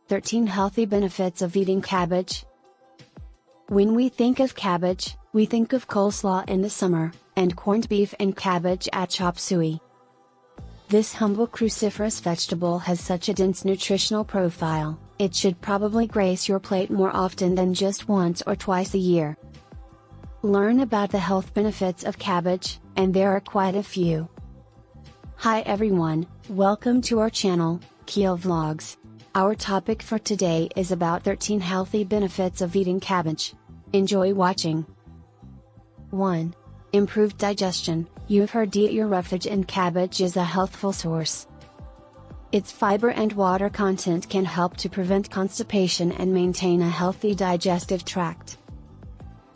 13 Healthy Benefits of Eating Cabbage. When we think of cabbage, we think of coleslaw in the summer, and corned beef and cabbage at chopsuey. This humble cruciferous vegetable has such a dense nutritional profile, it should probably grace your plate more often than just once or twice a year. Learn about the health benefits of cabbage, and there are quite a few. Hi everyone, welcome to our channel, Kiel Vlogs. Our topic for today is about 13 healthy benefits of eating cabbage. Enjoy watching. 1. Improved digestion. You've heard that your roughage in cabbage is a healthful source. Its fiber and water content can help to prevent constipation and maintain a healthy digestive tract.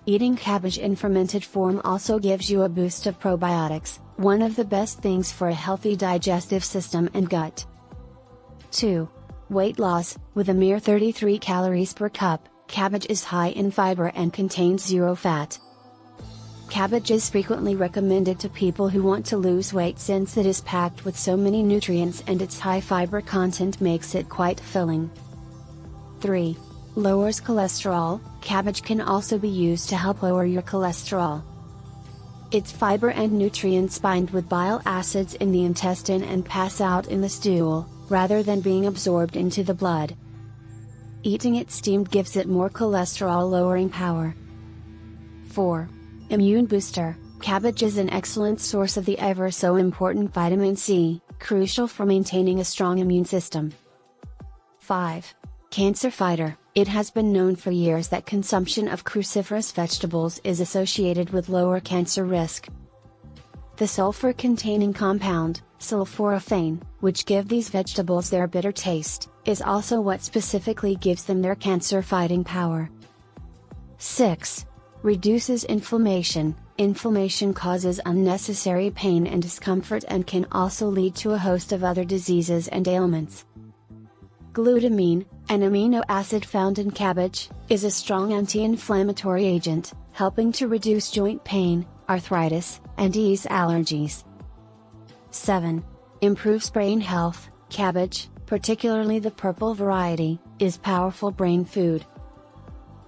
Eating cabbage in fermented form also gives you a boost of probiotics, one of the best things for a healthy digestive system and gut. 2. Weight loss. With a mere 33 calories per cup, cabbage is high in fiber and contains zero fat. Cabbage is frequently recommended to people who want to lose weight since it is packed with so many nutrients and its high fiber content makes it quite filling. 3. Lowers cholesterol. Cabbage can also be used to help lower your cholesterol. Its fiber and nutrients bind with bile acids in the intestine and pass out in the stool, rather than being absorbed into the blood. Eating it steamed gives it more cholesterol-lowering power. 4. Immune booster. Cabbage is an excellent source of the ever so important vitamin C, crucial for maintaining a strong immune system. 5. Cancer fighter. It has been known for years that consumption of cruciferous vegetables is associated with lower cancer risk. The sulfur-containing compound, sulforaphane, which give these vegetables their bitter taste, is also what specifically gives them their cancer-fighting power. 6. Reduces inflammation. Inflammation causes unnecessary pain and discomfort and can also lead to a host of other diseases and ailments. Glutamine, an amino acid found in cabbage, is a strong anti-inflammatory agent, helping to reduce joint pain, arthritis, and ease allergies. 7. Improves brain health. Cabbage, particularly the purple variety, is powerful brain food.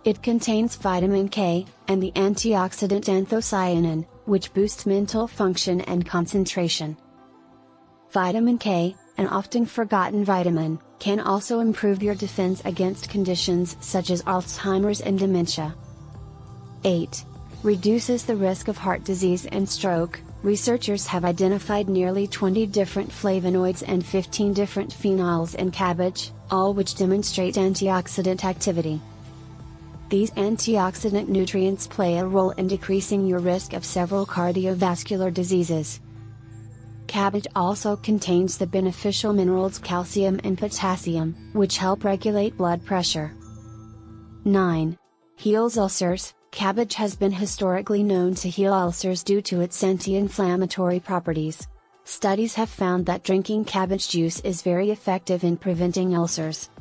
It contains vitamin K, and the antioxidant anthocyanin, which boosts mental function and concentration. Vitamin K, an often forgotten vitamin, can also improve your defense against conditions such as Alzheimer's and dementia. 8. Reduces the risk of heart disease and stroke. Researchers have identified nearly 20 different flavonoids and 15 different phenols in cabbage, all which demonstrate antioxidant activity. These antioxidant nutrients play a role in decreasing your risk of several cardiovascular diseases. Cabbage also contains the beneficial minerals calcium and potassium, which help regulate blood pressure. 9. Heals ulcers. Cabbage has been historically known to heal ulcers due to its anti-inflammatory properties. Studies have found that drinking cabbage juice is very effective in preventing ulcers.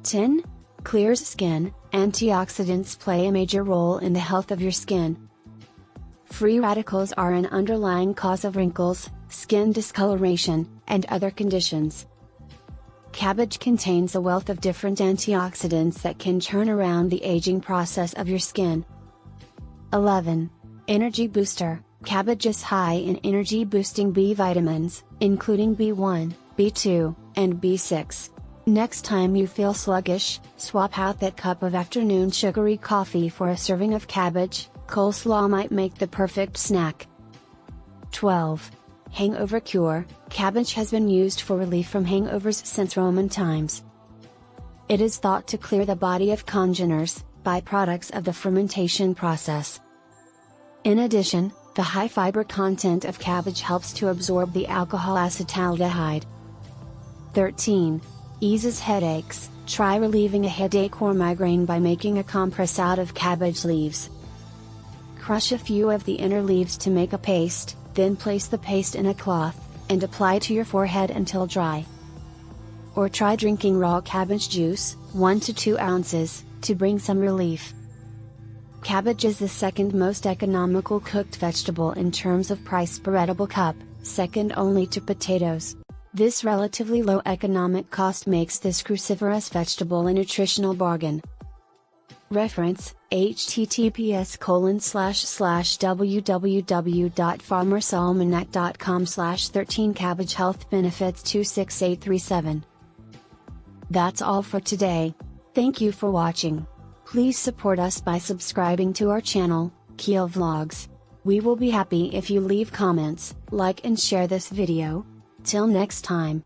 10. Clears skin. Antioxidants play a major role in the health of your skin. Free radicals are an underlying cause of wrinkles, skin discoloration, and other conditions. Cabbage contains a wealth of different antioxidants that can turn around the aging process of your skin. 11. Energy booster. Cabbage is high in energy-boosting B vitamins, including B1, B2, and B6. Next time you feel sluggish, swap out that cup of afternoon sugary coffee for a serving of cabbage. Coleslaw might make the perfect snack. 12. Hangover Cure. Cabbage has been used for relief from hangovers since Roman times. It is thought to clear the body of congeners, byproducts of the fermentation process. In addition, the high fiber content of cabbage helps to absorb the alcohol acetaldehyde. 13. Eases headaches. Try relieving a headache or migraine by making a compress out of cabbage leaves. Crush a few of the inner leaves to make a paste, then place the paste in a cloth, and apply to your forehead until dry. Or try drinking raw cabbage juice, 1 to 2 ounces, to bring some relief. Cabbage is the second most economical cooked vegetable in terms of price per edible cup, second only to potatoes. This relatively low economic cost makes this cruciferous vegetable a nutritional bargain. Reference: https://www.farmersalmanac.com/13 Cabbage Health Benefits 26837. That's all for today. Thank you for watching. Please support us by subscribing to our channel, Kiel Vlogs. We will be happy if you leave comments, like and share this video. Till next time.